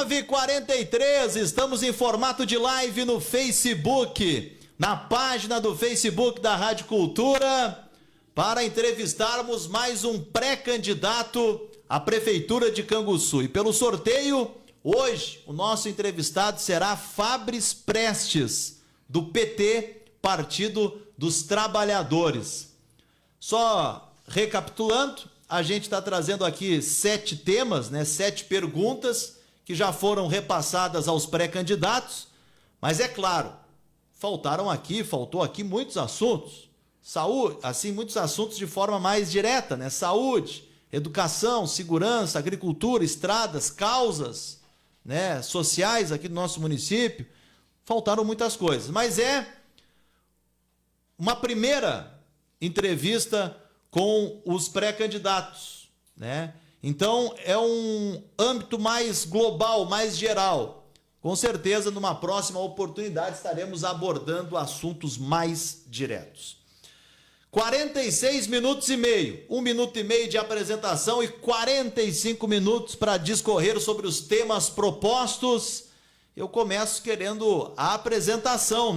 9h43, estamos em formato de live no Facebook, na página do Facebook da Rádio Cultura, para entrevistarmos mais um pré-candidato à Prefeitura de Canguçu. E pelo sorteio, hoje, o nosso entrevistado será Fabris Prestes, do PT, Partido dos Trabalhadores. Só recapitulando, a gente está trazendo aqui 7 temas, 7 perguntas que já foram repassadas aos pré-candidatos, mas é claro, faltou aqui muitos assuntos. Saúde, assim, muitos assuntos de forma mais direta, saúde, educação, segurança, agricultura, estradas, causas, sociais aqui do nosso município. Faltaram muitas coisas, mas é uma primeira entrevista com os pré-candidatos, Então, é um âmbito mais global, mais geral. Com certeza, numa próxima oportunidade, estaremos abordando assuntos mais diretos. 46 minutos e meio, 1 minuto e meio de apresentação e 45 minutos para discorrer sobre os temas propostos. Eu começo querendo a apresentação,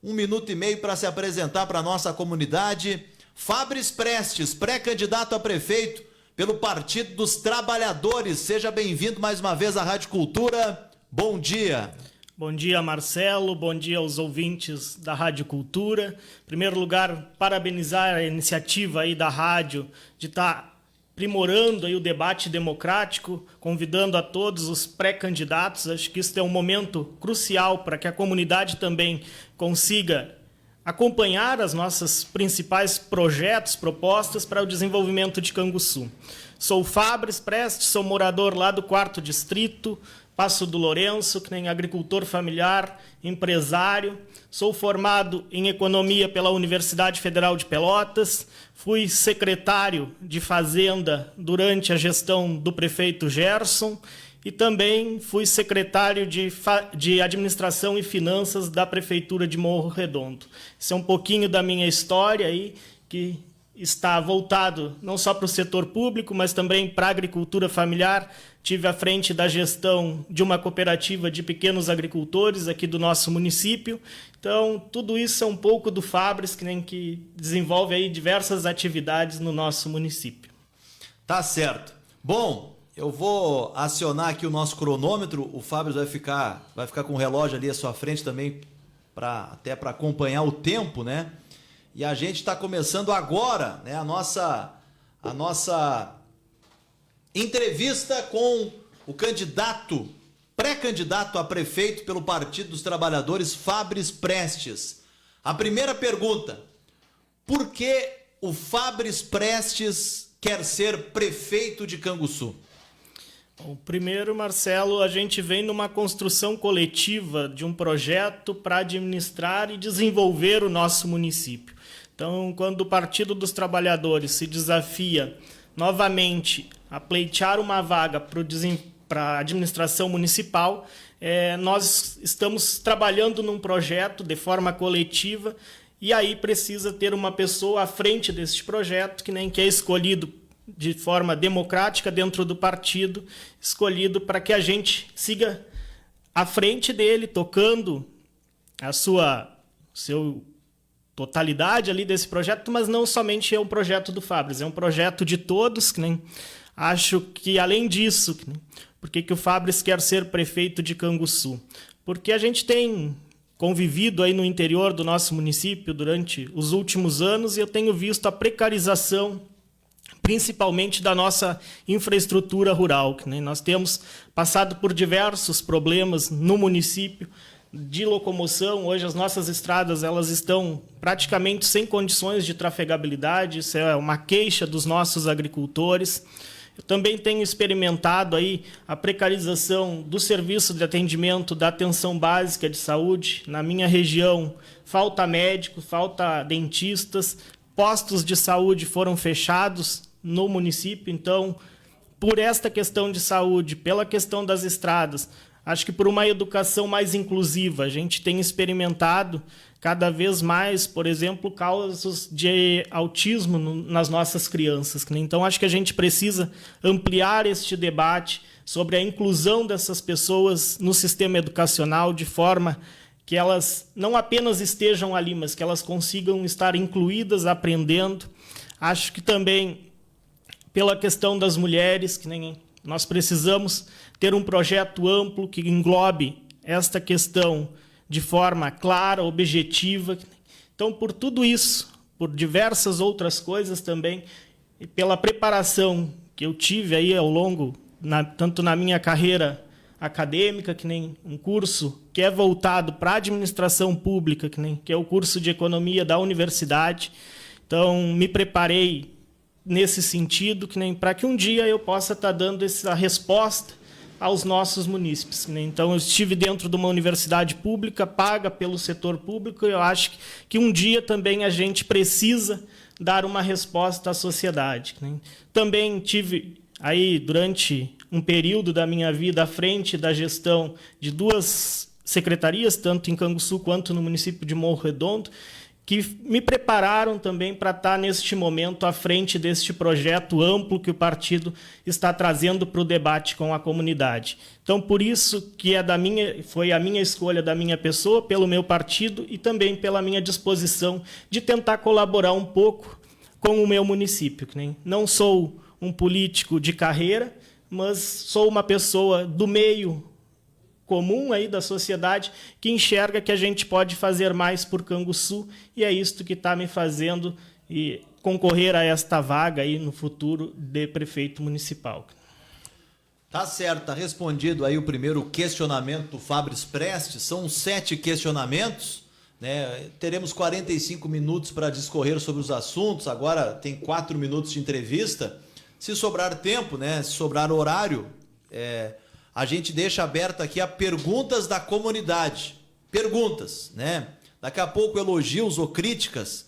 1 minuto e meio para se apresentar para a nossa comunidade. Fabris Prestes, pré-candidato a prefeito pelo Partido dos Trabalhadores. Seja bem-vindo mais uma vez à Rádio Cultura. Bom dia. Bom dia, Marcelo. Bom dia aos ouvintes da Rádio Cultura. Em primeiro lugar, parabenizar a iniciativa aí da rádio de estar aprimorando aí o debate democrático, convidando a todos os pré-candidatos. Acho que isso é um momento crucial para que a comunidade também consiga acompanhar as nossas principais projetos, propostas para o desenvolvimento de Canguçu. Sou Fabris Prestes, sou morador lá do 4º Distrito, Passo do Lourenço, que nem agricultor familiar, empresário. Sou formado em Economia pela Universidade Federal de Pelotas. Fui secretário de Fazenda durante a gestão do prefeito Gerson e também fui secretário de Administração e Finanças da Prefeitura de Morro Redondo. Isso é um pouquinho da minha história aí, que está voltado não só para o setor público, mas também para a agricultura familiar. Tive à frente da gestão de uma cooperativa de pequenos agricultores aqui do nosso município. Então, tudo isso é um pouco do Fabris, que desenvolve aí diversas atividades no nosso município. Tá certo. Bom, eu vou acionar aqui o nosso cronômetro. O Fabris vai ficar com o relógio ali à sua frente também, até para acompanhar o tempo, E a gente está começando agora, a nossa entrevista com o pré-candidato a prefeito pelo Partido dos Trabalhadores, Fabris Prestes. A primeira pergunta: por que o Fabris Prestes quer ser prefeito de Canguçu? Bom, primeiro, Marcelo, a gente vem numa construção coletiva de um projeto para administrar e desenvolver o nosso município. Então, quando o Partido dos Trabalhadores se desafia novamente a pleitear uma vaga para a administração municipal, nós estamos trabalhando num projeto de forma coletiva e aí precisa ter uma pessoa à frente desse projeto que é escolhido de forma democrática dentro do partido, escolhido para que a gente siga à frente dele, tocando a seu totalidade ali desse projeto, mas não somente é um projeto do Fabris, é um projeto de todos, acho que além disso, por que o Fabris quer ser prefeito de Canguçu? Porque a gente tem convivido aí no interior do nosso município durante os últimos anos e eu tenho visto a precarização, principalmente da nossa infraestrutura rural. Nós temos passado por diversos problemas no município de locomoção. Hoje as nossas estradas elas estão praticamente sem condições de trafegabilidade. Isso é uma queixa dos nossos agricultores. Eu também tenho experimentado aí a precarização do serviço de atendimento da atenção básica de saúde. Na minha região, falta médico, falta dentistas, postos de saúde foram fechados no município. Então, por esta questão de saúde, pela questão das estradas, acho que por uma educação mais inclusiva. A gente tem experimentado cada vez mais, por exemplo, casos de autismo nas nossas crianças. Então, acho que a gente precisa ampliar este debate sobre a inclusão dessas pessoas no sistema educacional, de forma que elas não apenas estejam ali, mas que elas consigam estar incluídas, aprendendo. Acho que também, pela questão das mulheres, que nem nós precisamos ter um projeto amplo que englobe esta questão de forma clara, objetiva. Então, por tudo isso, por diversas outras coisas também, e pela preparação que eu tive aí ao longo, tanto na minha carreira acadêmica, que nem um curso que é voltado para a administração pública, que é o curso de economia da universidade. Então, me preparei nesse sentido, para que um dia eu possa estar dando essa resposta aos nossos munícipes. Então, eu estive dentro de uma universidade pública, paga pelo setor público, e eu acho que um dia também a gente precisa dar uma resposta à sociedade. Também tive aí, durante um período da minha vida, à frente da gestão de 2 secretarias, tanto em Canguçu quanto no município de Morro Redondo, que me prepararam também para estar, neste momento, à frente deste projeto amplo que o partido está trazendo para o debate com a comunidade. Então, por isso que foi a minha escolha da minha pessoa, pelo meu partido e também pela minha disposição de tentar colaborar um pouco com o meu município. Não sou um político de carreira, mas sou uma pessoa do meio comum aí da sociedade que enxerga que a gente pode fazer mais por Canguçu, e é isto que está me fazendo concorrer a esta vaga aí no futuro de prefeito municipal. Tá certo, tá respondido aí o primeiro questionamento do Fabris Prestes. São 7 questionamentos, né? Teremos 45 minutos para discorrer sobre os assuntos. Agora tem 4 minutos de entrevista. Se sobrar tempo, né? Se sobrar horário, a gente deixa aberto aqui a perguntas da comunidade. Perguntas, né? Daqui a pouco elogios ou críticas,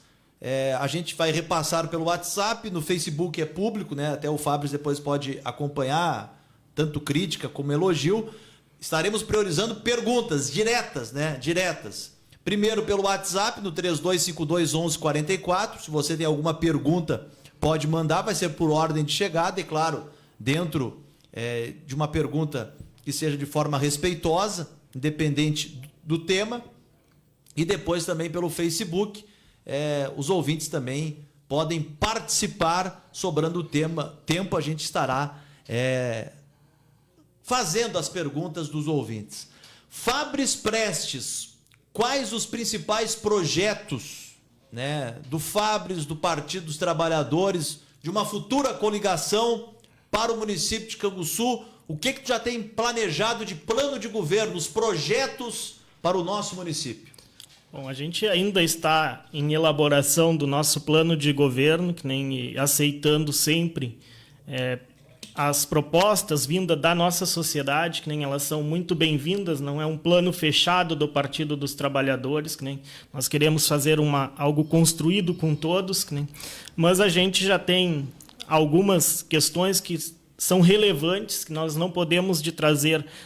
a gente vai repassar pelo WhatsApp, no Facebook é público, né? Até o Fabris depois pode acompanhar tanto crítica como elogio. Estaremos priorizando perguntas diretas, né? Diretas. Primeiro pelo WhatsApp, no 3252-1144. Se você tem alguma pergunta, pode mandar, vai ser por ordem de chegada, e claro, dentro de uma pergunta que seja de forma respeitosa, independente do tema. E depois também pelo Facebook, os ouvintes também podem participar. Sobrando tempo, a gente estará fazendo as perguntas dos ouvintes. Fabris Prestes, quais os principais projetos, né, do Fabris, do Partido dos Trabalhadores, de uma futura coligação para o município de Canguçu? O que tu já tem planejado de plano de governo, os projetos para o nosso município? Bom, a gente ainda está em elaboração do nosso plano de governo, que nem aceitando sempre as propostas vindas da nossa sociedade, que nem elas são muito bem-vindas. Não é um plano fechado do Partido dos Trabalhadores, que nem nós queremos fazer algo construído com todos, que nem, mas a gente já tem algumas questões que são relevantes, que nós não podemos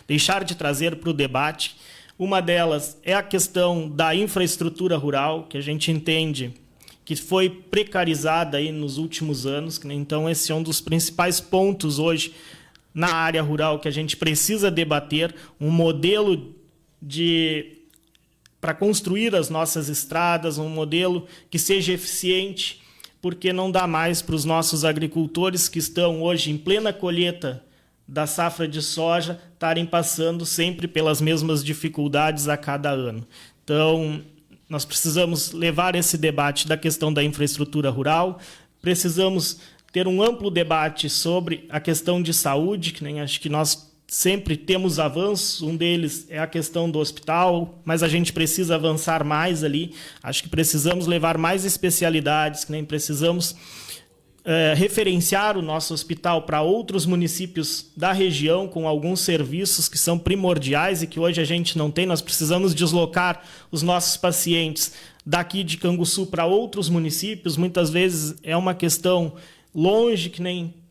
deixar de trazer para o debate. Uma delas é a questão da infraestrutura rural, que a gente entende que foi precarizada aí nos últimos anos. Então, esse é um dos principais pontos hoje na área rural que a gente precisa debater, um modelo para construir as nossas estradas, um modelo que seja eficiente, porque não dá mais para os nossos agricultores que estão hoje em plena colheita da safra de soja estarem passando sempre pelas mesmas dificuldades a cada ano. Então, nós precisamos levar esse debate da questão da infraestrutura rural, precisamos ter um amplo debate sobre a questão de saúde, que nem acho que nós sempre temos avanços. Um deles é a questão do hospital, mas a gente precisa avançar mais ali. Acho que precisamos levar mais especialidades, que nem precisamos referenciar o nosso hospital para outros municípios da região, com alguns serviços que são primordiais e que hoje a gente não tem. Nós precisamos deslocar os nossos pacientes daqui de Canguçu para outros municípios. Muitas vezes é uma questão longe,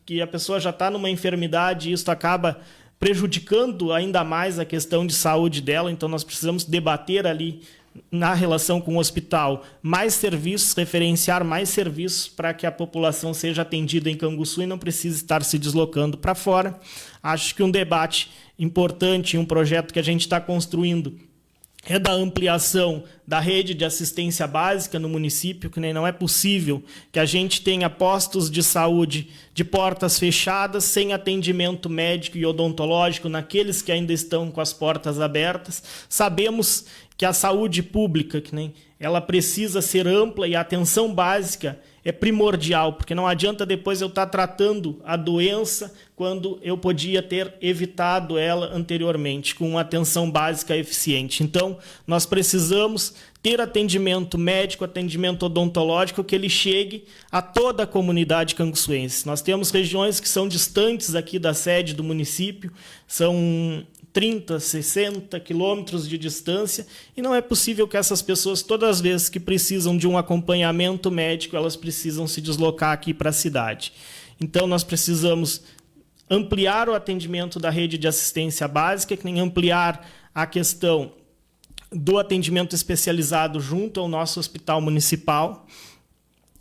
que a pessoa já está numa enfermidade, e isso acaba prejudicando ainda mais a questão de saúde dela. Então nós precisamos debater ali na relação com o hospital mais serviços, referenciar mais serviços para que a população seja atendida em Canguçu e não precise estar se deslocando para fora. Acho que um debate importante, um projeto que a gente está construindo é da ampliação da rede de assistência básica no município, que nem não é possível que a gente tenha postos de saúde de portas fechadas, sem atendimento médico e odontológico naqueles que ainda estão com as portas abertas. Sabemos que a saúde pública, que nem ela precisa ser ampla e a atenção básica é primordial, porque não adianta depois eu estar tratando a doença quando eu podia ter evitado ela anteriormente, com uma atenção básica eficiente. Então, nós precisamos ter atendimento médico, atendimento odontológico, que ele chegue a toda a comunidade canguçuense. Nós temos regiões que são distantes aqui da sede do município, são 30, 60 quilômetros de distância, e não é possível que essas pessoas, todas as vezes que precisam de um acompanhamento médico, elas precisam se deslocar aqui para a cidade. Então, nós precisamos ampliar o atendimento da rede de assistência básica, que nem ampliar a questão do atendimento especializado junto ao nosso hospital municipal,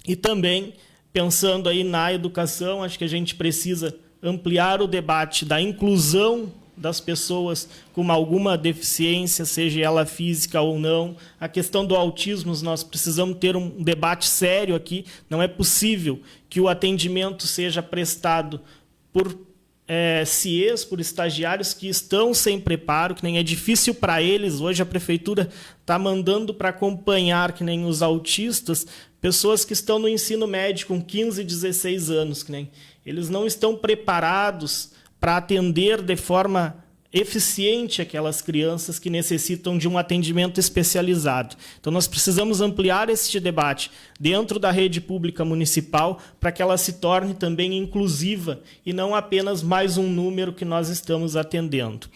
e também, pensando aí na educação, acho que a gente precisa ampliar o debate da inclusão das pessoas com alguma deficiência, seja ela física ou não. A questão do autismo, nós precisamos ter um debate sério aqui. Não é possível que o atendimento seja prestado por CIEs, por estagiários que estão sem preparo, que nem é difícil para eles. Hoje a prefeitura está mandando para acompanhar, que nem os autistas, pessoas que estão no ensino médio com 15, 16 anos. Que nem eles não estão preparados para atender de forma eficiente aquelas crianças que necessitam de um atendimento especializado. Então, nós precisamos ampliar este debate dentro da rede pública municipal para que ela se torne também inclusiva e não apenas mais um número que nós estamos atendendo.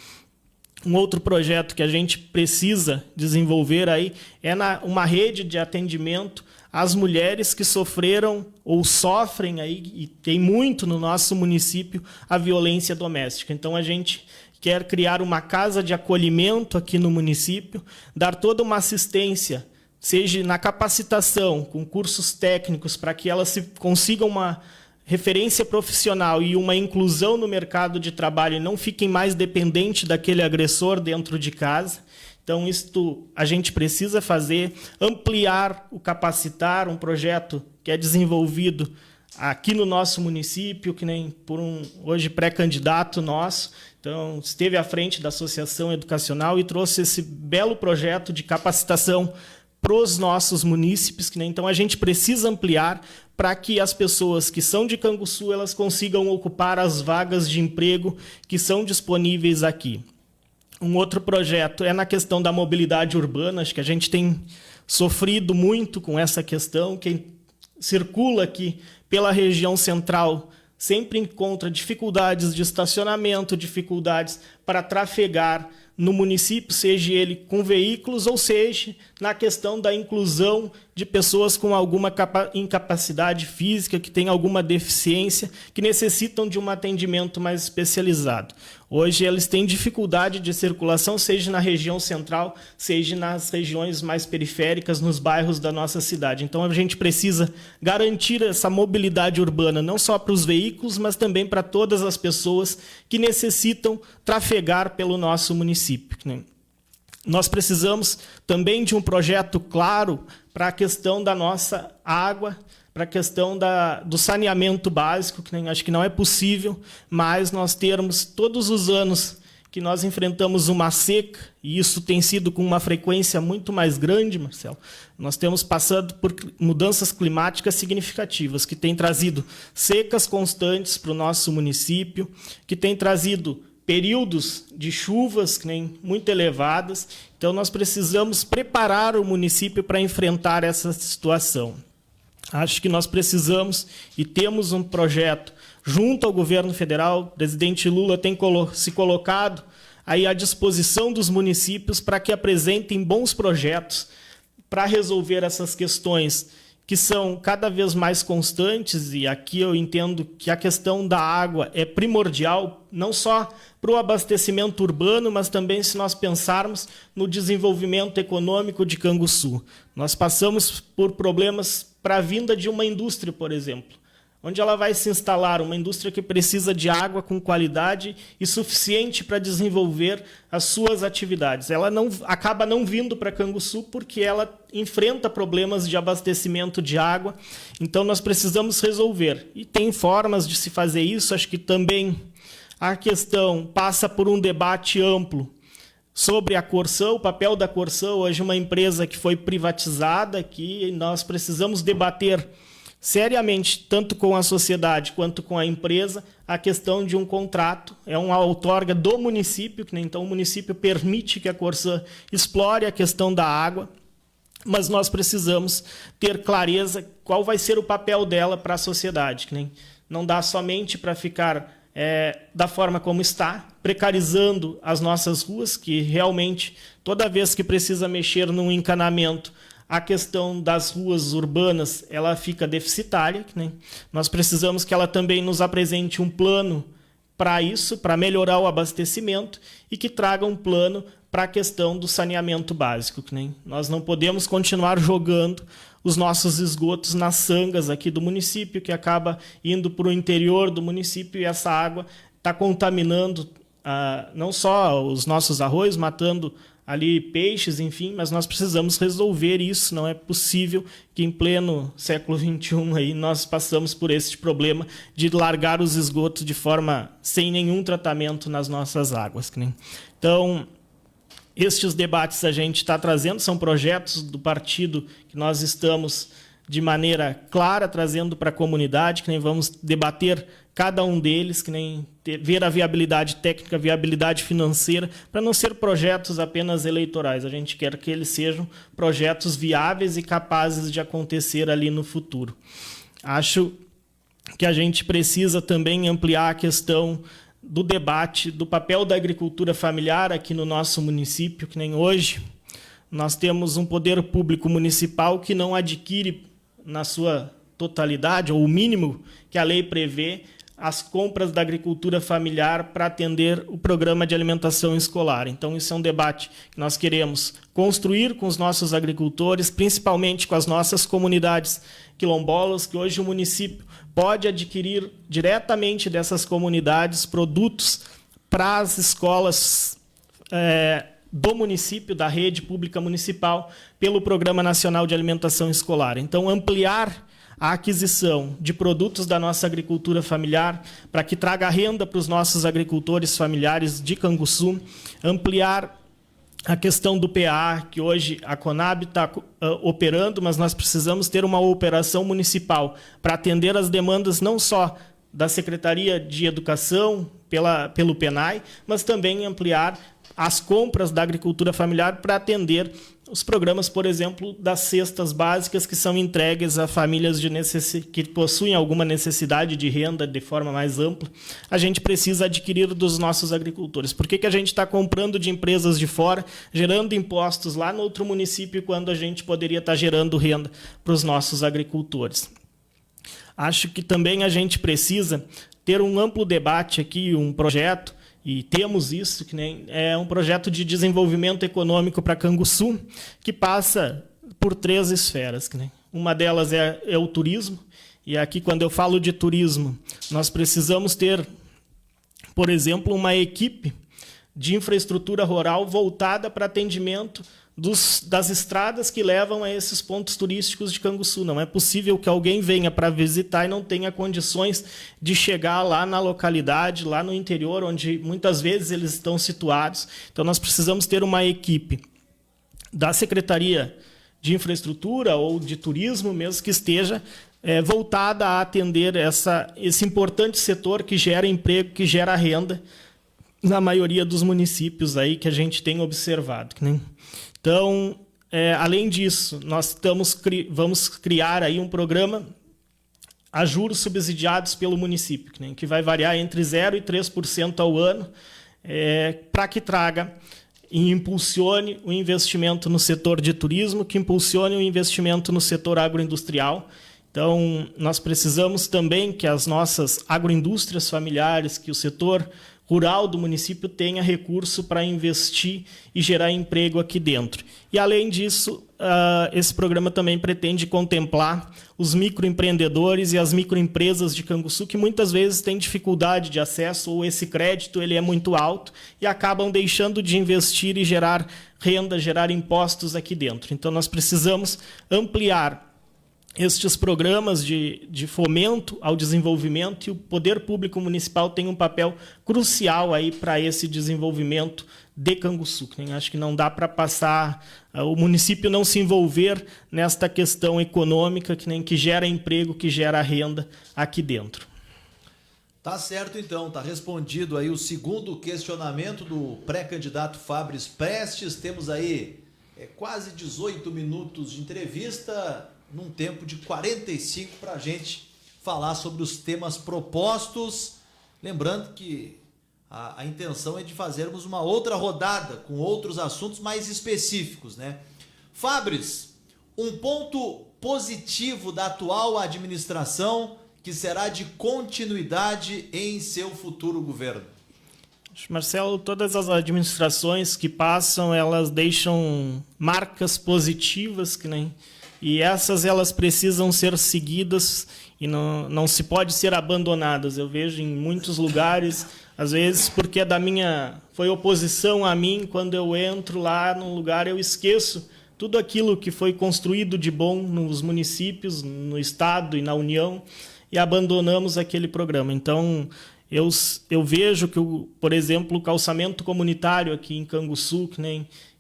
Um outro projeto que a gente precisa desenvolver aí é uma rede de atendimento às mulheres que sofreram ou sofrem, aí, e tem muito no nosso município, a violência doméstica. Então, a gente quer criar uma casa de acolhimento aqui no município, dar toda uma assistência, seja na capacitação, com cursos técnicos, para que elas consigam uma referência profissional e uma inclusão no mercado de trabalho e não fiquem mais dependentes daquele agressor dentro de casa. Então, isto a gente precisa fazer, ampliar o capacitar, um projeto que é desenvolvido aqui no nosso município, que nem por hoje pré-candidato nosso. Então, esteve à frente da Associação Educacional e trouxe esse belo projeto de capacitação para os nossos munícipes. Que nem, então, a gente precisa ampliar para que as pessoas que são de Canguçu elas consigam ocupar as vagas de emprego que são disponíveis aqui. Um outro projeto é na questão da mobilidade urbana. Acho que a gente tem sofrido muito com essa questão. Quem circula aqui pela região central sempre encontra dificuldades de estacionamento, dificuldades para trafegar no município, seja ele com veículos ou seja na questão da inclusão de pessoas com alguma incapacidade física, que têm alguma deficiência, que necessitam de um atendimento mais especializado. Hoje eles têm dificuldade de circulação, seja na região central, seja nas regiões mais periféricas, nos bairros da nossa cidade. Então a gente precisa garantir essa mobilidade urbana, não só para os veículos, mas também para todas as pessoas que necessitam trafegar pelo nosso município. Nós precisamos também de um projeto claro para a questão da nossa água, para a questão do saneamento básico, que acho que não é possível, mas nós termos todos os anos que nós enfrentamos uma seca, e isso tem sido com uma frequência muito mais grande, Marcelo. Nós temos passado por mudanças climáticas significativas, que têm trazido secas constantes para o nosso município, que têm trazido períodos de chuvas que nem muito elevadas. Então, nós precisamos preparar o município para enfrentar essa situação. Acho que nós precisamos e temos um projeto junto ao governo federal. O presidente Lula tem se colocado aí à disposição dos municípios para que apresentem bons projetos para resolver essas questões que são cada vez mais constantes, e aqui eu entendo que a questão da água é primordial, não só para o abastecimento urbano, mas também se nós pensarmos no desenvolvimento econômico de Canguçu. Nós passamos por problemas para a vinda de uma indústria, por exemplo. Onde ela vai se instalar? Uma indústria que precisa de água com qualidade e suficiente para desenvolver as suas atividades. Ela acaba não vindo para Canguçu porque ela enfrenta problemas de abastecimento de água. Então, nós precisamos resolver. E tem formas de se fazer isso. Acho que também a questão passa por um debate amplo sobre a Corsã, o papel da Corsã. Hoje, uma empresa que foi privatizada, que nós precisamos debater seriamente, tanto com a sociedade quanto com a empresa, a questão de um contrato. É uma outorga do município, então o município permite que a Corsã explore a questão da água, mas nós precisamos ter clareza qual vai ser o papel dela para a sociedade. Não dá somente para ficar da forma como está, precarizando as nossas ruas, que realmente, toda vez que precisa mexer num encanamento, a questão das ruas urbanas ela fica deficitária. Nós precisamos que ela também nos apresente um plano para isso, para melhorar o abastecimento, e que traga um plano para a questão do saneamento básico. Nós não podemos continuar jogando os nossos esgotos nas sangas aqui do município, que acaba indo para o interior do município, e essa água está contaminando não só os nossos arroios, matando ali peixes, enfim, mas nós precisamos resolver isso. Não é possível que em pleno século XXI aí nós passamos por esse problema de largar os esgotos de forma sem nenhum tratamento nas nossas águas. Então, estes debates a gente está trazendo, são projetos do partido que nós estamos de maneira clara trazendo para a comunidade, que nem vamos debater cada um deles, que nem ver a viabilidade técnica, a viabilidade financeira, para não ser projetos apenas eleitorais. A gente quer que eles sejam projetos viáveis e capazes de acontecer ali no futuro. Acho que a gente precisa também ampliar a questão do debate do papel da agricultura familiar aqui no nosso município, que nem hoje nós temos um poder público municipal que não adquire na sua totalidade, ou o mínimo que a lei prevê, as compras da agricultura familiar para atender o programa de alimentação escolar. Então, isso é um debate que nós queremos construir com os nossos agricultores, principalmente com as nossas comunidades quilombolas, que hoje o município pode adquirir diretamente dessas comunidades produtos para as escolas do município, da rede pública municipal, pelo Programa Nacional de Alimentação Escolar. Então, ampliar a aquisição de produtos da nossa agricultura familiar para que traga renda para os nossos agricultores familiares de Canguçu, ampliar a questão do PA, que hoje a Conab está operando, mas nós precisamos ter uma operação municipal para atender as demandas não só da Secretaria de Educação, pelo PENAI, mas também ampliar as compras da agricultura familiar para atender os programas, por exemplo, das cestas básicas que são entregues a famílias que possuem alguma necessidade de renda de forma mais ampla. A gente precisa adquirir dos nossos agricultores. Por que a gente está comprando de empresas de fora, gerando impostos lá no outro município, quando a gente poderia estar gerando renda para os nossos agricultores? Acho que também a gente precisa ter um amplo debate aqui, um projeto, e temos isso, que nem é um projeto de desenvolvimento econômico para Canguçu, que passa por 3 esferas. Que nem. Uma delas é o turismo, e aqui, quando eu falo de turismo, nós precisamos ter, por exemplo, uma equipe de infraestrutura rural voltada para atendimento das estradas que levam a esses pontos turísticos de Canguçu. Não é possível que alguém venha para visitar e não tenha condições de chegar lá na localidade, lá no interior, onde muitas vezes eles estão situados. Então, nós precisamos ter uma equipe da Secretaria de Infraestrutura ou de Turismo mesmo que esteja voltada a atender esse importante setor que gera emprego, que gera renda na maioria dos municípios aí que a gente tem observado. Né? Então, além disso, nós vamos criar aí um programa a juros subsidiados pelo município, né, que vai variar entre 0% e 3% ao ano, para que traga e impulsione o investimento no setor de turismo, que impulsione o investimento no setor agroindustrial. Então, nós precisamos também que as nossas agroindústrias familiares, que o setor rural do município tenha recurso para investir e gerar emprego aqui dentro. E, além disso, esse programa também pretende contemplar os microempreendedores e as microempresas de Canguçu, que muitas vezes têm dificuldade de acesso ou esse crédito ele é muito alto e acabam deixando de investir e gerar renda, gerar impostos aqui dentro. Então, nós precisamos ampliar estes programas de fomento ao desenvolvimento, e o poder público municipal tem um papel crucial aí para esse desenvolvimento de Canguçu. Acho que não dá para passar o município não se envolver nesta questão econômica que gera emprego, que gera renda aqui dentro. Tá certo, então. Tá respondido aí o segundo questionamento do pré-candidato Fabris Prestes. Temos aí quase 18 minutos de entrevista, num tempo de 45 para a gente falar sobre os temas propostos. Lembrando que a intenção é de fazermos uma outra rodada com outros assuntos mais específicos, né? Fabris, um ponto positivo da atual administração que será de continuidade em seu futuro governo. Marcelo, todas as administrações que passam, elas deixam marcas positivas, e elas precisam ser seguidas e não se pode ser abandonadas. Eu vejo em muitos lugares, às vezes porque foi oposição a mim, quando eu entro lá no lugar eu esqueço tudo aquilo que foi construído de bom nos municípios, no estado e na União, e abandonamos aquele programa. Então, eu vejo que, por exemplo, o calçamento comunitário aqui em Canguçu,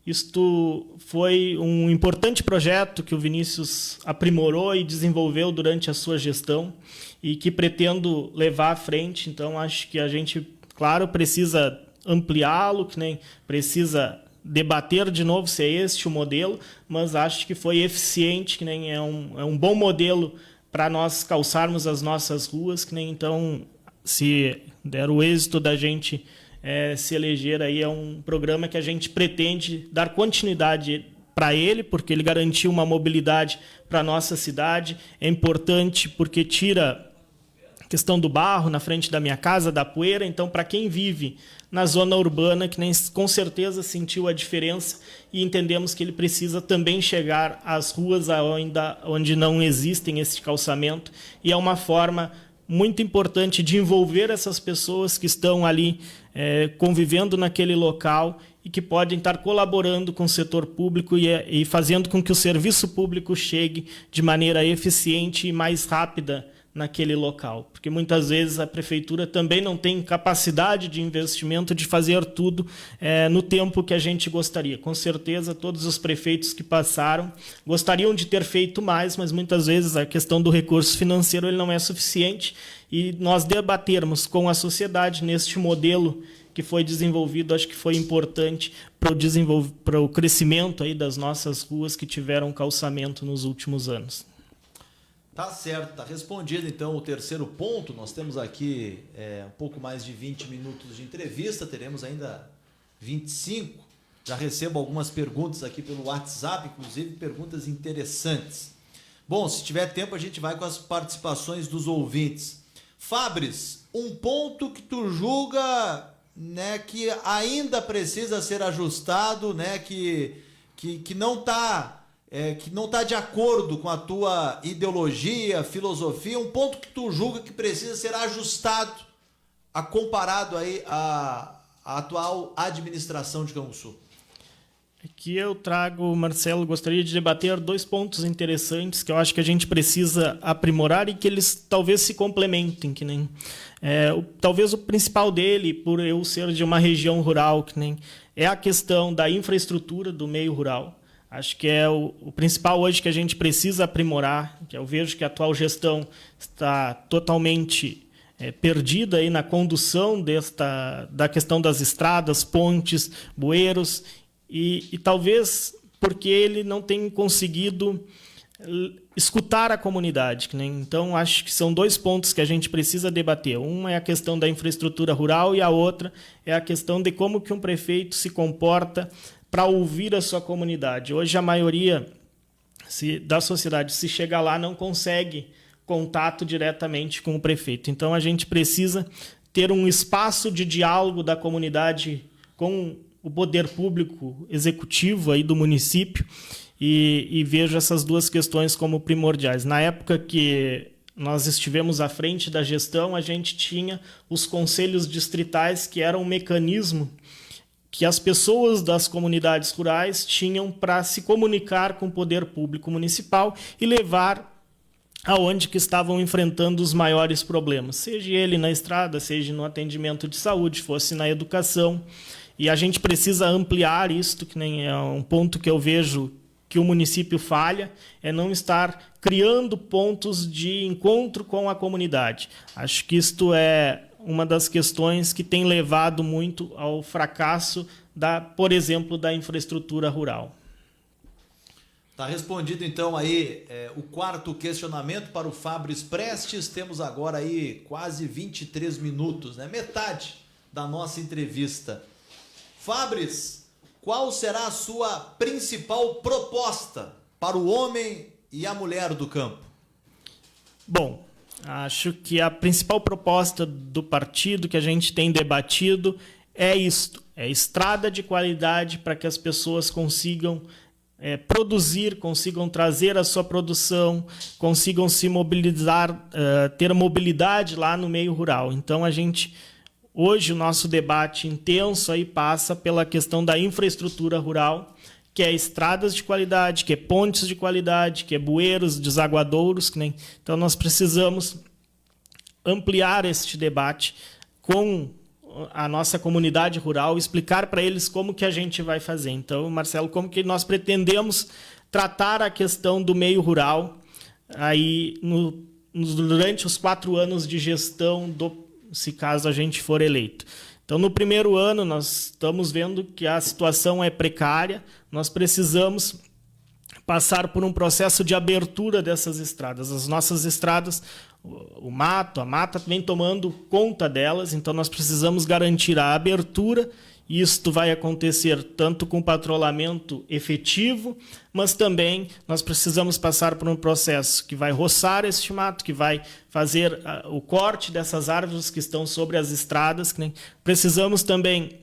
isto foi um importante projeto que o Vinícius aprimorou e desenvolveu durante a sua gestão e que pretendo levar à frente. Então, acho que a gente, claro, precisa ampliá-lo, precisa debater de novo se é este o modelo, mas acho que foi eficiente, é um bom modelo para nós calçarmos as nossas ruas. Então, se der o êxito da gente se eleger, aí é um programa que a gente pretende dar continuidade para ele, porque ele garantiu uma mobilidade para a nossa cidade. É importante porque tira a questão do barro na frente da minha casa, da poeira. Então, para quem vive na zona urbana, com certeza sentiu a diferença, e entendemos que ele precisa também chegar às ruas onde não existem esse calçamento, e é uma forma muito importante de envolver essas pessoas que estão ali convivendo naquele local e que podem estar colaborando com o setor público e fazendo com que o serviço público chegue de maneira eficiente e mais rápida naquele local. Porque muitas vezes a prefeitura também não tem capacidade de investimento de fazer tudo no tempo que a gente gostaria. Com certeza, todos os prefeitos que passaram gostariam de ter feito mais, mas muitas vezes a questão do recurso financeiro ele não é suficiente, e nós debatermos com a sociedade neste modelo que foi desenvolvido, acho que foi importante para o crescimento aí das nossas ruas que tiveram calçamento nos últimos anos. Tá certo, tá respondido então o terceiro ponto. Nós temos aqui um pouco mais de 20 minutos de entrevista, teremos ainda 25. Já recebo algumas perguntas aqui pelo WhatsApp, inclusive perguntas interessantes. Bom, se tiver tempo a gente vai com as participações dos ouvintes. Fabris, um ponto que tu julga, que ainda precisa ser ajustado, que não está de acordo com a tua ideologia, filosofia, um ponto que tu julga que precisa ser ajustado, comparado aí à atual administração de Canguçu? Aqui eu trago, Marcelo, gostaria de debater dois pontos interessantes que eu acho que a gente precisa aprimorar e que eles talvez se complementem. Talvez o principal dele, por eu ser de uma região rural, é a questão da infraestrutura do meio rural. Acho que é o principal hoje que a gente precisa aprimorar, que eu vejo que a atual gestão está totalmente perdida aí na condução da questão das estradas, pontes, bueiros, e talvez porque ele não tem conseguido escutar a comunidade. Então, acho que são 2 pontos que a gente precisa debater. Uma é a questão da infraestrutura rural e a outra é a questão de como que um prefeito se comporta para ouvir a sua comunidade. Hoje, a maioria da sociedade, se chegar lá, não consegue contato diretamente com o prefeito. Então, a gente precisa ter um espaço de diálogo da comunidade com o poder público executivo aí do município, e vejo essas 2 questões como primordiais. Na época que nós estivemos à frente da gestão, a gente tinha os conselhos distritais, que eram um mecanismo que as pessoas das comunidades rurais tinham para se comunicar com o poder público municipal e levar aonde que estavam enfrentando os maiores problemas, seja ele na estrada, seja no atendimento de saúde, fosse na educação. E a gente precisa ampliar isto, que nem é um ponto que eu vejo que o município falha, é não estar criando pontos de encontro com a comunidade. Acho que isto é uma das questões que tem levado muito ao fracasso, por exemplo, da infraestrutura rural. Está respondido, então, aí o 4º questionamento para o Fabris Prestes. Temos agora aí quase 23 minutos, né? Metade da nossa entrevista. Fabris, qual será a sua principal proposta para o homem e a mulher do campo? Bom, acho que a principal proposta do partido que a gente tem debatido é isto: é estrada de qualidade para que as pessoas consigam produzir, consigam trazer a sua produção, consigam se mobilizar, ter mobilidade lá no meio rural. Então, hoje o nosso debate intenso aí passa pela questão da infraestrutura rural, que é estradas de qualidade, que é pontes de qualidade, que é bueiros, desaguadouros. Então, nós precisamos ampliar este debate com a nossa comunidade rural, explicar para eles como que a gente vai fazer. Então, Marcelo, como que nós pretendemos tratar a questão do meio rural aí durante os 4 anos de gestão, se caso a gente for eleito. Então, no primeiro ano, nós estamos vendo que a situação é precária, nós precisamos passar por um processo de abertura dessas estradas. As nossas estradas, a mata vem tomando conta delas, então nós precisamos garantir a abertura, e isto vai acontecer tanto com patrulhamento efetivo, mas também nós precisamos passar por um processo que vai roçar este mato, que vai fazer o corte dessas árvores que estão sobre as estradas. Precisamos também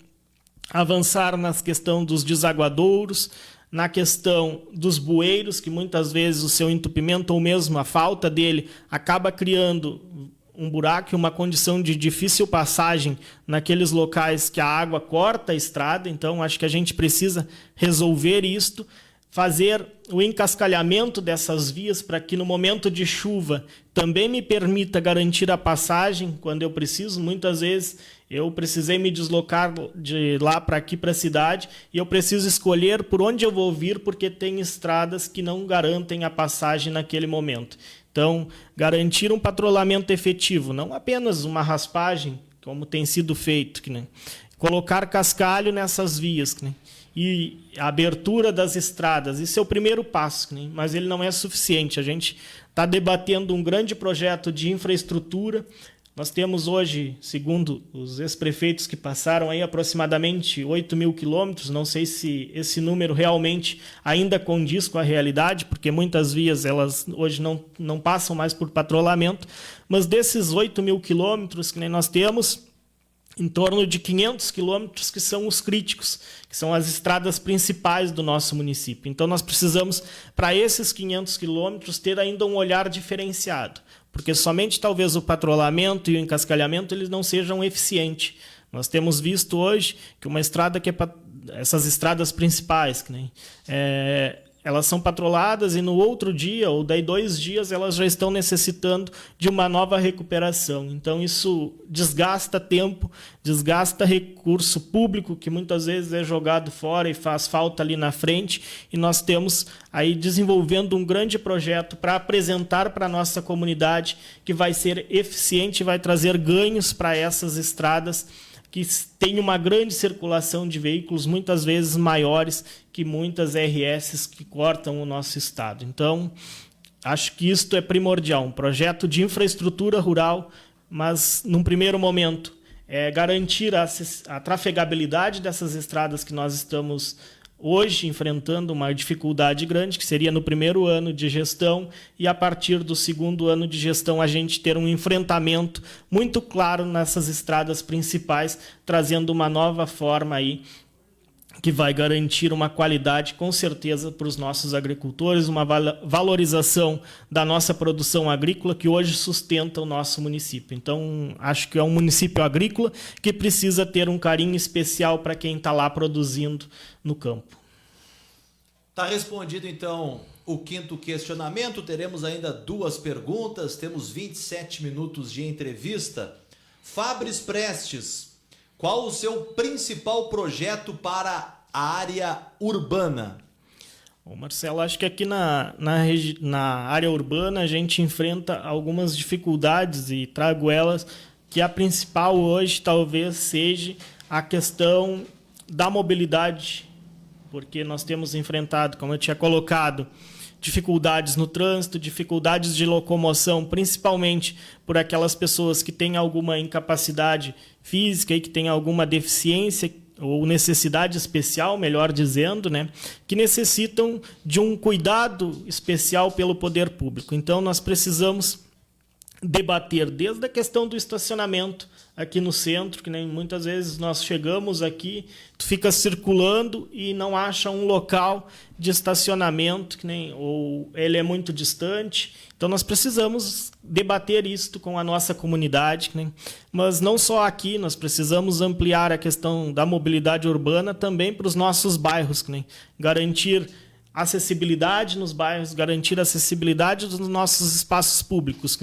avançar na questão dos desaguadouros, na questão dos bueiros, que muitas vezes o seu entupimento ou mesmo a falta dele acaba criando um buraco e uma condição de difícil passagem naqueles locais que a água corta a estrada. Então, acho que a gente precisa resolver isto, fazer o encascalhamento dessas vias para que no momento de chuva também me permita garantir a passagem quando eu preciso. Muitas vezes eu precisei me deslocar de lá para aqui para a cidade e eu preciso escolher por onde eu vou vir, porque tem estradas que não garantem a passagem naquele momento. Então, garantir um patrulhamento efetivo, não apenas uma raspagem, como tem sido feito, colocar cascalho nessas vias, e a abertura das estradas, isso é o primeiro passo, mas ele não é suficiente. A gente está debatendo um grande projeto de infraestrutura. Nós temos hoje, segundo os ex-prefeitos que passaram aí, aproximadamente 8.000 quilômetros. Não sei se esse número realmente ainda condiz com a realidade, porque muitas vias elas hoje não passam mais por patrulhamento, mas desses 8.000 quilômetros que nós temos, em torno de 500 quilômetros que são os críticos, que são as estradas principais do nosso município. Então, nós precisamos, para esses 500 quilômetros, ter ainda um olhar diferenciado, porque somente talvez o patrulhamento e o encascalhamento eles não sejam eficientes. Nós temos visto hoje que uma estrada essas estradas principais, elas são patruladas e no outro dia, ou daí 2 dias, elas já estão necessitando de uma nova recuperação. Então, isso desgasta tempo, desgasta recurso público, que muitas vezes é jogado fora e faz falta ali na frente. E nós temos aí desenvolvendo um grande projeto para apresentar para a nossa comunidade, que vai ser eficiente e vai trazer ganhos para essas estradas que tem uma grande circulação de veículos, muitas vezes maiores que muitas RS que cortam o nosso estado. Então, acho que isto é primordial, um projeto de infraestrutura rural, mas, num primeiro momento, garantir a trafegabilidade dessas estradas que nós estamos hoje enfrentando uma dificuldade grande, que seria no primeiro ano de gestão, e a partir do segundo ano de gestão a gente ter um enfrentamento muito claro nessas estradas principais, trazendo uma nova forma aí que vai garantir uma qualidade, com certeza, para os nossos agricultores, uma valorização da nossa produção agrícola que hoje sustenta o nosso município. Então, acho que é um município agrícola que precisa ter um carinho especial para quem está lá produzindo no campo. Está respondido, então, o quinto questionamento. Teremos ainda 2 perguntas, temos 27 minutos de entrevista. Fabris Prestes, qual o seu principal projeto para a área urbana? Bom, Marcelo, acho que aqui na área urbana a gente enfrenta algumas dificuldades e trago elas, que a principal hoje talvez seja a questão da mobilidade, porque nós temos enfrentado, como eu tinha colocado, dificuldades no trânsito, dificuldades de locomoção, principalmente por aquelas pessoas que têm alguma incapacidade física e que têm alguma deficiência ou necessidade especial, melhor dizendo, né, que necessitam de um cuidado especial pelo poder público. Então, nós precisamos debater desde a questão do estacionamento aqui no centro, que nem muitas vezes nós chegamos aqui, tu fica circulando e não acha um local de estacionamento, ou ele é muito distante. Então nós precisamos debater isto com a nossa comunidade, mas não só aqui, nós precisamos ampliar a questão da mobilidade urbana também para os nossos bairros, garantir acessibilidade nos bairros, garantir acessibilidade dos nossos espaços públicos,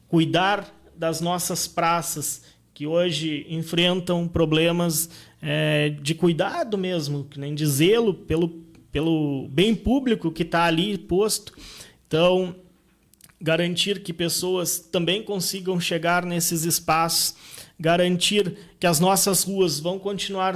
cuidar das nossas praças, que hoje enfrentam problemas de cuidado mesmo, de zelo pelo bem público que está ali posto. Então, garantir que pessoas também consigam chegar nesses espaços, garantir que as nossas ruas vão continuar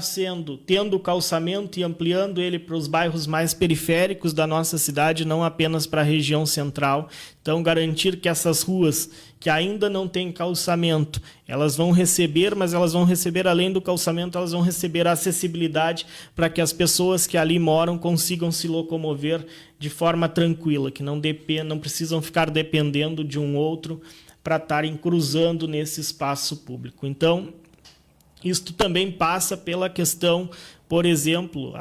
tendo calçamento e ampliando ele para os bairros mais periféricos da nossa cidade, não apenas para a região central. Então, garantir que essas ruas que ainda não têm calçamento, elas vão receber, mas elas vão receber, além do calçamento, elas vão receber a acessibilidade para que as pessoas que ali moram consigam se locomover de forma tranquila, que não precisam ficar dependendo de um outro para estarem cruzando nesse espaço público. Então, isto também passa pela questão, por exemplo,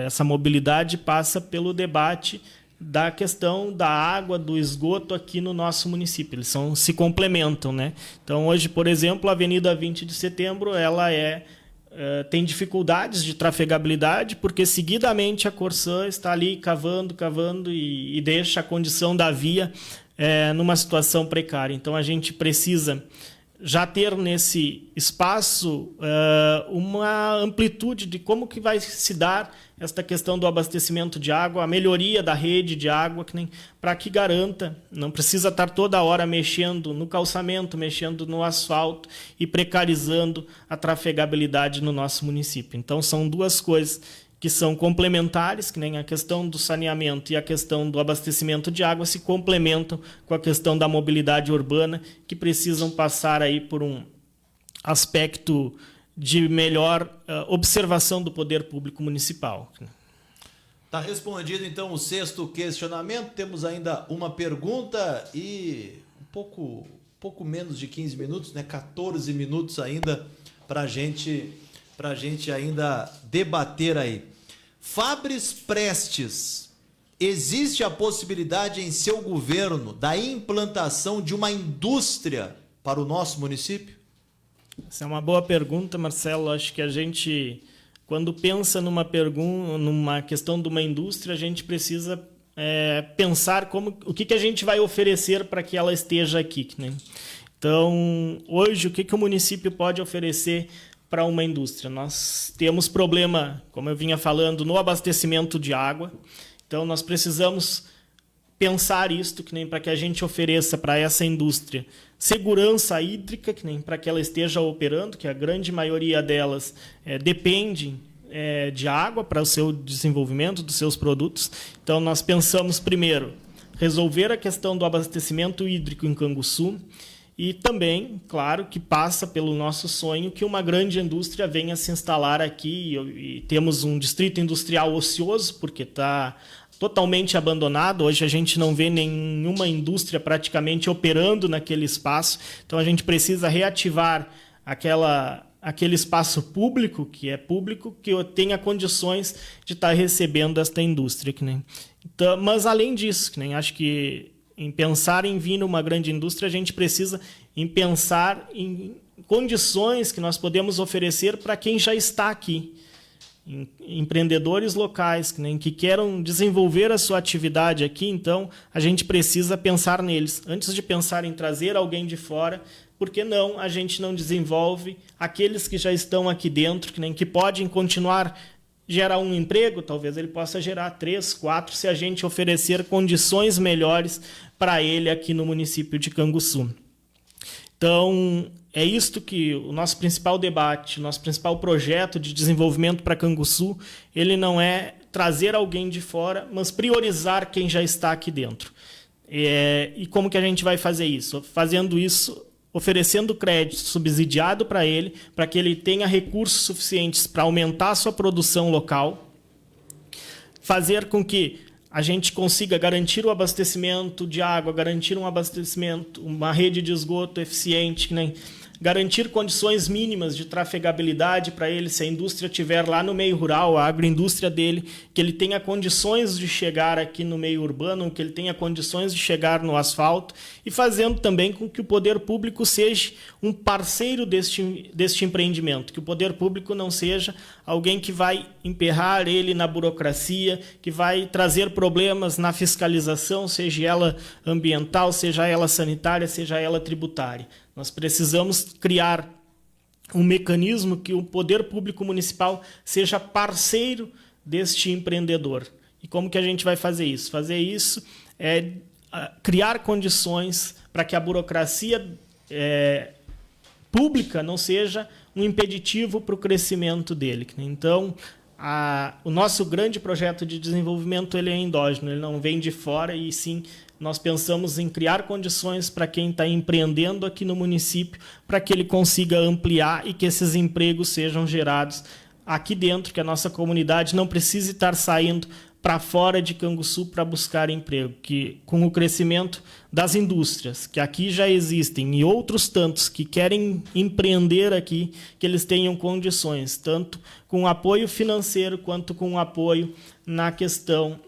essa mobilidade passa pelo debate da questão da água, do esgoto aqui no nosso município. Eles se complementam, né? Então, hoje, por exemplo, a Avenida 20 de Setembro, ela tem dificuldades de trafegabilidade, porque seguidamente a Corsã está ali cavando e deixa a condição da via numa situação precária. Então, a gente precisa já ter nesse espaço uma amplitude de como que vai se dar esta questão do abastecimento de água, a melhoria da rede de água, para que garanta, não precisa estar toda hora mexendo no calçamento, mexendo no asfalto e precarizando a trafegabilidade no nosso município. Então, são 2 coisas que são complementares, que nem a questão do saneamento e a questão do abastecimento de água se complementam com a questão da mobilidade urbana, que precisam passar aí por um aspecto de melhor observação do poder público municipal. Está respondido, então, o 6º questionamento. Temos ainda uma pergunta e um pouco menos de 15 minutos, 14 minutos ainda para a gente ainda debater aí. Fabris Prestes, existe a possibilidade em seu governo da implantação de uma indústria para o nosso município? Essa é uma boa pergunta, Marcelo. Acho que a gente, quando pensa numa questão de uma indústria, a gente precisa pensar o que a gente vai oferecer para que ela esteja aqui. Então, hoje, o que o município pode oferecer para uma indústria? Nós temos problema, como eu vinha falando, no abastecimento de água. Então, nós precisamos pensar isto, que nem para que a gente ofereça para essa indústria segurança hídrica, que nem para que ela esteja operando, que a grande maioria delas depende de água para o seu desenvolvimento dos seus produtos. Então, nós pensamos primeiro resolver a questão do abastecimento hídrico em Canguçu e também, claro, que passa pelo nosso sonho que uma grande indústria venha se instalar aqui e temos um distrito industrial ocioso, porque está totalmente abandonado. Hoje a gente não vê nenhuma indústria praticamente operando naquele espaço, então a gente precisa reativar aquele espaço público, que tenha condições de estar recebendo esta indústria. Então, mas, além disso, acho que em pensar em vir numa grande indústria, a gente precisa em pensar em condições que nós podemos oferecer para quem já está aqui. Empreendedores locais que queiram desenvolver a sua atividade aqui, então a gente precisa pensar neles. Antes de pensar em trazer alguém de fora, por que não a gente não desenvolve aqueles que já estão aqui dentro, que podem continuar gerar um emprego? Talvez ele possa gerar 3, 4, se a gente oferecer condições melhores para ele aqui no município de Canguçu. Então, é isto que o nosso principal debate, o nosso principal projeto de desenvolvimento para Canguçu, ele não é trazer alguém de fora, mas priorizar quem já está aqui dentro. E como que a gente vai fazer isso? Fazendo isso, oferecendo crédito subsidiado para que ele tenha recursos suficientes para aumentar a sua produção local, fazer com que a gente consiga garantir o abastecimento de água, garantir um abastecimento, uma rede de esgoto eficiente, garantir condições mínimas de trafegabilidade para ele, se a indústria estiver lá no meio rural, a agroindústria dele, que ele tenha condições de chegar aqui no meio urbano, que ele tenha condições de chegar no asfalto, e fazendo também com que o poder público seja um parceiro deste empreendimento, que o poder público não seja alguém que vai emperrar ele na burocracia, que vai trazer problemas na fiscalização, seja ela ambiental, seja ela sanitária, seja ela tributária. Nós precisamos criar um mecanismo que o poder público municipal seja parceiro deste empreendedor. E como que a gente vai fazer isso? Fazer isso é criar condições para que a burocracia pública não seja um impeditivo para o crescimento dele. Então, o nosso grande projeto de desenvolvimento ele é endógeno, ele não vem de fora, e sim nós pensamos em criar condições para quem está empreendendo aqui no município, para que ele consiga ampliar e que esses empregos sejam gerados aqui dentro, que a nossa comunidade não precise estar saindo para fora de Canguçu para buscar emprego, que com o crescimento das indústrias, que aqui já existem, e outros tantos que querem empreender aqui, que eles tenham condições, tanto com apoio financeiro quanto com apoio na questão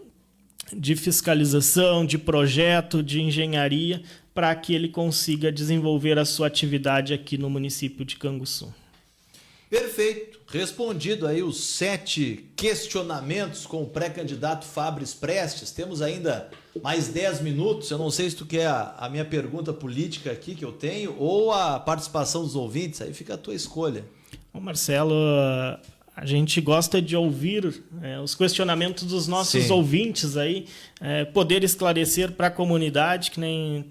de fiscalização, de projeto, de engenharia, para que ele consiga desenvolver a sua atividade aqui no município de Canguçu. Perfeito. Respondido aí os 7 questionamentos com o pré-candidato Fabris Prestes. Temos ainda mais 10 minutos. Eu não sei se tu quer a minha pergunta política aqui que eu tenho ou a participação dos ouvintes. Aí fica a tua escolha. Bom, Marcelo, a gente gosta de ouvir os questionamentos dos nossos ouvintes aí, poder esclarecer para a comunidade, que nem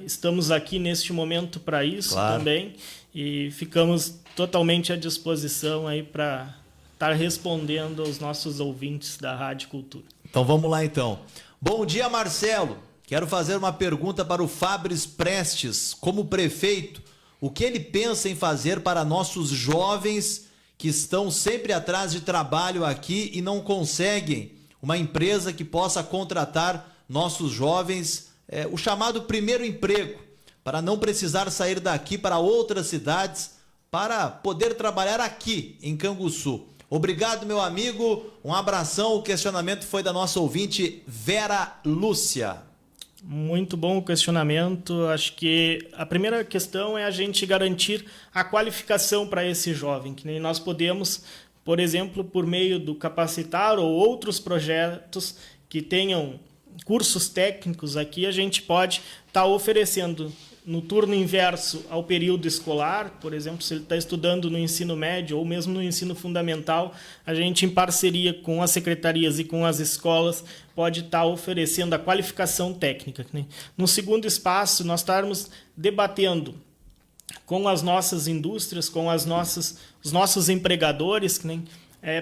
estamos aqui neste momento para isso, claro, também, e ficamos totalmente à disposição aí para estar respondendo aos nossos ouvintes da Rádio Cultura. Então vamos lá então. Bom dia, Marcelo. Quero fazer uma pergunta para o Fabris Prestes. Como prefeito, o que ele pensa em fazer para nossos jovens que estão sempre atrás de trabalho aqui e não conseguem uma empresa que possa contratar nossos jovens, o chamado primeiro emprego, para não precisar sair daqui para outras cidades, para poder trabalhar aqui em Canguçu. Obrigado, meu amigo, um abração. O questionamento foi da nossa ouvinte Vera Lúcia. Muito bom o questionamento. Acho que a primeira questão é a gente garantir a qualificação para esse jovem, que nem nós podemos, por exemplo, por meio do Capacitar ou outros projetos que tenham cursos técnicos aqui, a gente pode estar oferecendo no turno inverso ao período escolar, por exemplo, se ele está estudando no ensino médio ou mesmo no ensino fundamental, a gente, em parceria com as secretarias e com as escolas, pode estar oferecendo a qualificação técnica, né? No segundo espaço, nós estarmos debatendo com as nossas indústrias, com os nossos empregadores, né?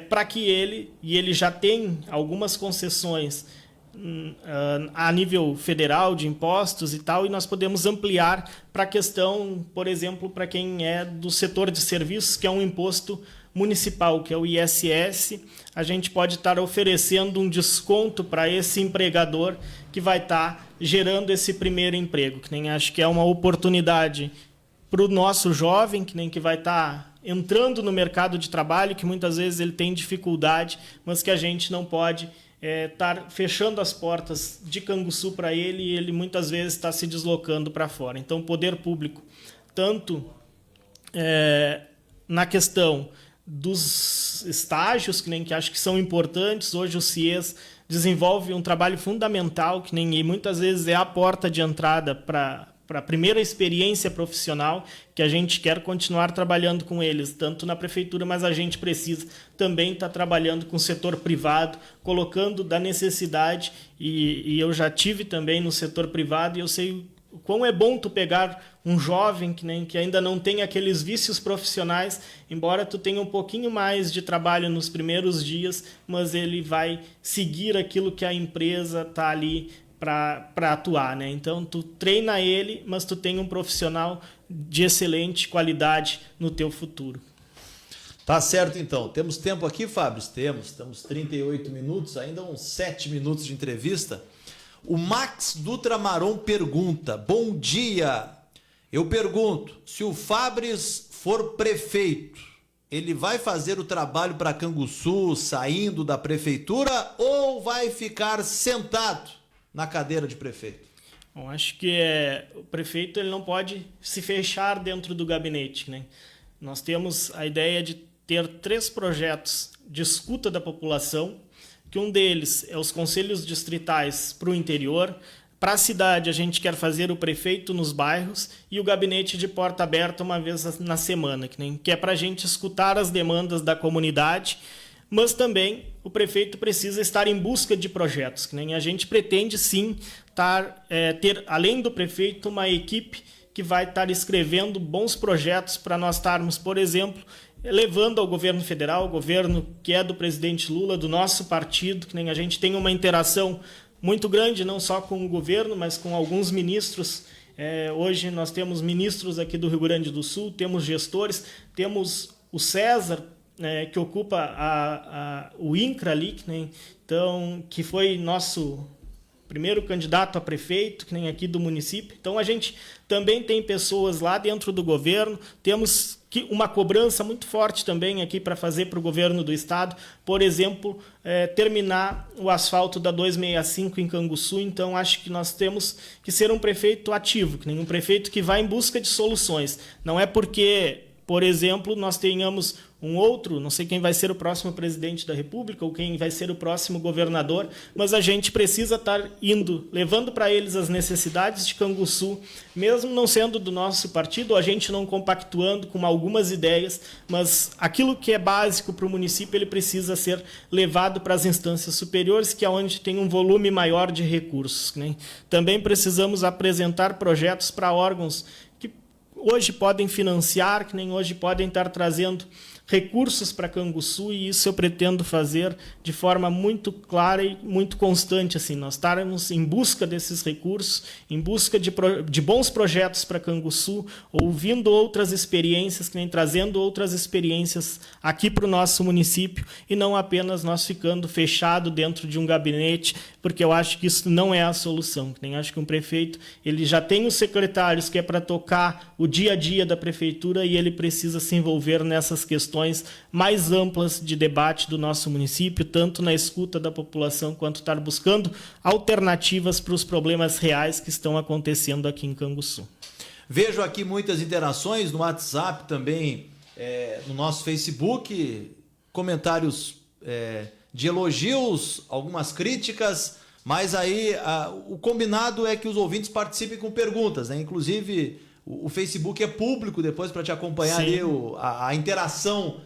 Para que ele já tem algumas concessões a nível federal de impostos e tal, e nós podemos ampliar para a questão, por exemplo, para quem é do setor de serviços, que é um imposto municipal, que é o ISS, a gente pode estar oferecendo um desconto para esse empregador que vai estar gerando esse primeiro emprego, que nem acho que é uma oportunidade para o nosso jovem, que vai estar entrando no mercado de trabalho, que muitas vezes ele tem dificuldade, mas que a gente não pode estar fechando as portas de Canguçu para ele, e ele muitas vezes está se deslocando para fora. Então, o poder público, tanto na questão dos estágios, que acho que são importantes, hoje o CIES desenvolve um trabalho fundamental, e muitas vezes é a porta de entrada para a primeira experiência profissional, que a gente quer continuar trabalhando com eles, tanto na prefeitura, mas a gente precisa também estar trabalhando com o setor privado, colocando da necessidade, e eu já tive também no setor privado, e eu sei o quão é bom tu pegar um jovem que ainda não tem aqueles vícios profissionais, embora tu tenha um pouquinho mais de trabalho nos primeiros dias, mas ele vai seguir aquilo que a empresa está ali para atuar, né? Então, tu treina ele, mas tu tem um profissional de excelente qualidade no teu futuro. Tá certo, então. Temos tempo aqui, Fábio? Estamos 38 minutos, ainda uns 7 minutos de entrevista. O Max Dutra Maron pergunta: bom dia, eu pergunto, se o Fabris for prefeito, ele vai fazer o trabalho para Canguçu saindo da prefeitura ou vai ficar sentado na cadeira de prefeito? Bom, acho que o prefeito ele não pode se fechar dentro do gabinete, né? Nós temos a ideia de ter 3 projetos de escuta da população, que um deles é os conselhos distritais para o interior. Para a cidade, a gente quer fazer o prefeito nos bairros e o gabinete de porta aberta uma vez na semana, que é para a gente escutar as demandas da comunidade, mas também o prefeito precisa estar em busca de projetos, que nem a gente pretende sim ter, além do prefeito, uma equipe que vai estar escrevendo bons projetos para nós estarmos, por exemplo, levando ao governo federal, o governo que é do presidente Lula, do nosso partido, que nem a gente tem uma interação muito grande, não só com o governo, mas com alguns ministros. Hoje nós temos ministros aqui do Rio Grande do Sul, temos gestores, temos o César, que ocupa o INCRA ali, então, que foi nosso primeiro candidato a prefeito, que nem aqui do município. Então, a gente também tem pessoas lá dentro do governo, temos uma cobrança muito forte também aqui para fazer para o governo do estado, por exemplo, terminar o asfalto da 265 em Canguçu. Então, acho que nós temos que ser um prefeito ativo, que nem um prefeito que vai em busca de soluções. Não é porque, por exemplo, nós tenhamos um outro, não sei quem vai ser o próximo presidente da República ou quem vai ser o próximo governador, mas a gente precisa estar levando para eles as necessidades de Canguçu, mesmo não sendo do nosso partido, a gente não compactuando com algumas ideias, mas aquilo que é básico para o município, ele precisa ser levado para as instâncias superiores, que é onde tem um volume maior de recursos, né? Também precisamos apresentar projetos para órgãos que hoje podem financiar, que nem hoje podem estar trazendo recursos para Canguçu, e isso eu pretendo fazer de forma muito clara e muito constante. Assim, nós estarmos em busca desses recursos, em busca de bons projetos para Canguçu, ouvindo outras experiências, que nem trazendo outras experiências aqui para o nosso município, e não apenas nós ficando fechado dentro de um gabinete, porque eu acho que isso não é a solução. Que nem acho que um prefeito ele já tem os secretários que é para tocar o dia a dia da prefeitura, e ele precisa se envolver nessas questões mais amplas de debate do nosso município, tanto na escuta da população, quanto estar buscando alternativas para os problemas reais que estão acontecendo aqui em Canguçu. Vejo aqui muitas interações no WhatsApp também, no nosso Facebook, comentários de elogios, algumas críticas. Mas aí o combinado é que os ouvintes participem com perguntas, né? Inclusive o Facebook é público depois para te acompanhar. Sim. Ali a interação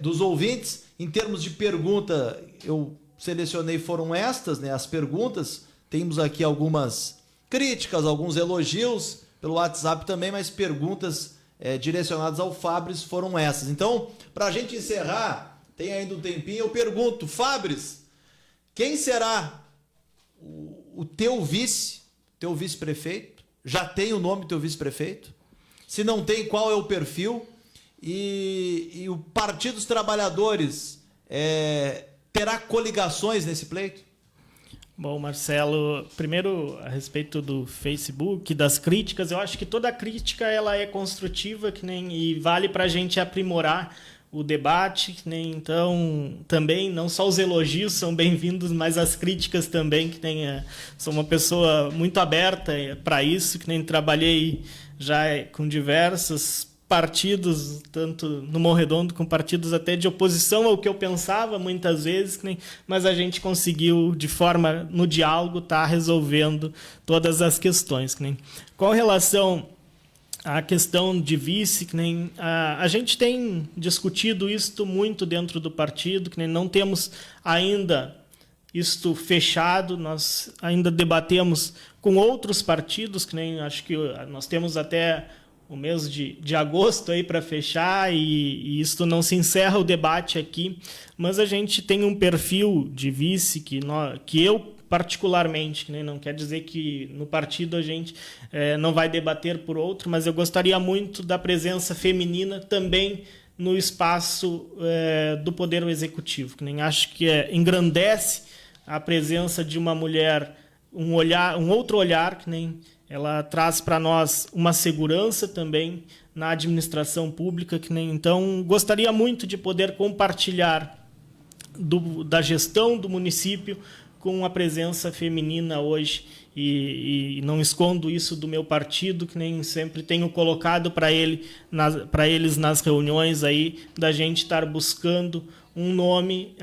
dos ouvintes. Em termos de pergunta, eu selecionei, foram estas, né, as perguntas. Temos aqui algumas críticas, alguns elogios pelo WhatsApp também, mas perguntas direcionadas ao Fabris foram essas. Então, para a gente encerrar, tem ainda um tempinho, eu pergunto, Fabris, quem será o teu vice-prefeito? Já tem o nome do teu vice-prefeito? Se não tem, qual é o perfil? E o Partido dos Trabalhadores terá coligações nesse pleito? Bom, Marcelo, primeiro a respeito do Facebook, das críticas, eu acho que toda crítica ela é construtiva e vale para a gente aprimorar o debate, então também não só os elogios são bem-vindos, mas as críticas também, sou uma pessoa muito aberta para isso, trabalhei já com diversos partidos, tanto no Morredondo, com partidos até de oposição ao que eu pensava muitas vezes, mas a gente conseguiu, de forma no diálogo, estar resolvendo todas as questões. Com relação à questão de vice, a gente tem discutido isto muito dentro do partido, não temos ainda isto fechado, nós ainda debatemos com outros partidos, acho que nós temos até o mês de agosto aí para fechar e isto não se encerra o debate aqui, mas a gente tem um perfil de vice que eu particularmente, não quer dizer que no partido a gente não vai debater por outro, mas eu gostaria muito da presença feminina também no espaço do Poder Executivo, acho que engrandece a presença de uma mulher, um outro olhar, ela traz para nós uma segurança também na administração pública, então gostaria muito de poder compartilhar da gestão do município com a presença feminina hoje e não escondo isso do meu partido, que nem sempre tenho colocado para eles nas reuniões aí da gente estar buscando um nome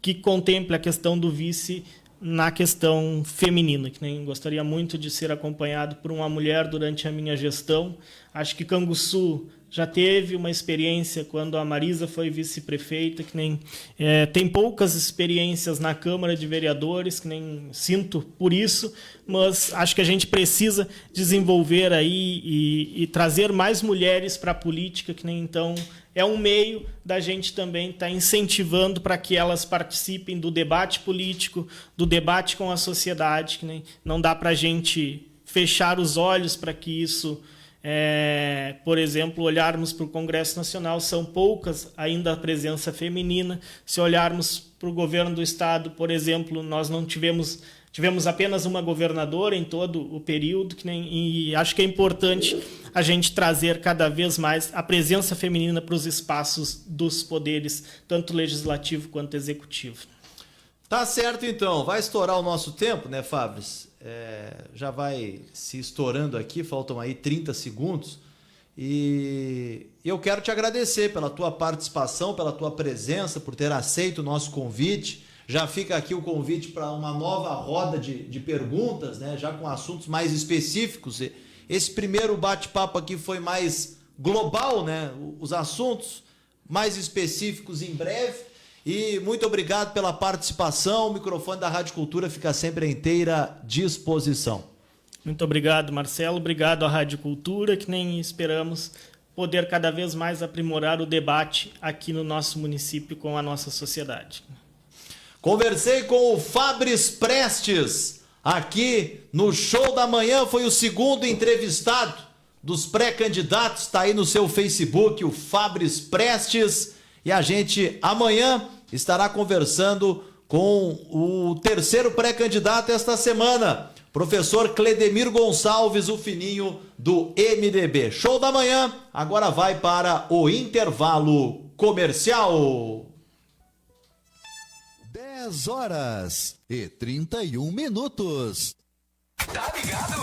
que contemple a questão do vice na questão feminina, que nem gostaria muito de ser acompanhado por uma mulher durante a minha gestão. Acho que Canguçu já teve uma experiência quando a Marisa foi vice-prefeita, tem poucas experiências na Câmara de Vereadores, sinto por isso, mas acho que a gente precisa desenvolver aí e trazer mais mulheres para a política, então é um meio da gente também estar incentivando para que elas participem do debate político, do debate com a sociedade, não dá para a gente fechar os olhos para que isso... por exemplo, olharmos para o Congresso Nacional, são poucas ainda a presença feminina. Se olharmos para o governo do Estado, por exemplo, nós não tivemos apenas uma governadora em todo o período, e acho que é importante a gente trazer cada vez mais a presença feminina para os espaços dos poderes, tanto legislativo quanto executivo. Tá certo, então. Vai estourar o nosso tempo, né, Fabris? Já vai se estourando aqui, faltam aí 30 segundos. E eu quero te agradecer pela tua participação, pela tua presença, por ter aceito o nosso convite. Já fica aqui o convite para uma nova roda de perguntas, né, já com assuntos mais específicos. Esse primeiro bate-papo aqui foi mais global, né, os assuntos mais específicos em breve. E muito obrigado pela participação. O microfone da Rádio Cultura fica sempre à inteira disposição. Muito obrigado, Marcelo. Obrigado à Rádio Cultura, que nem esperamos poder cada vez mais aprimorar o debate aqui no nosso município com a nossa sociedade. Conversei com o Fabris Prestes, aqui no Show da Manhã, foi o segundo entrevistado dos pré-candidatos, está aí no seu Facebook, o Fabris Prestes. E a gente amanhã estará conversando com o terceiro pré-candidato esta semana, professor Cledemir Gonçalves, o fininho do MDB. Show da Manhã, agora vai para o intervalo comercial. 10h31. Tá ligado?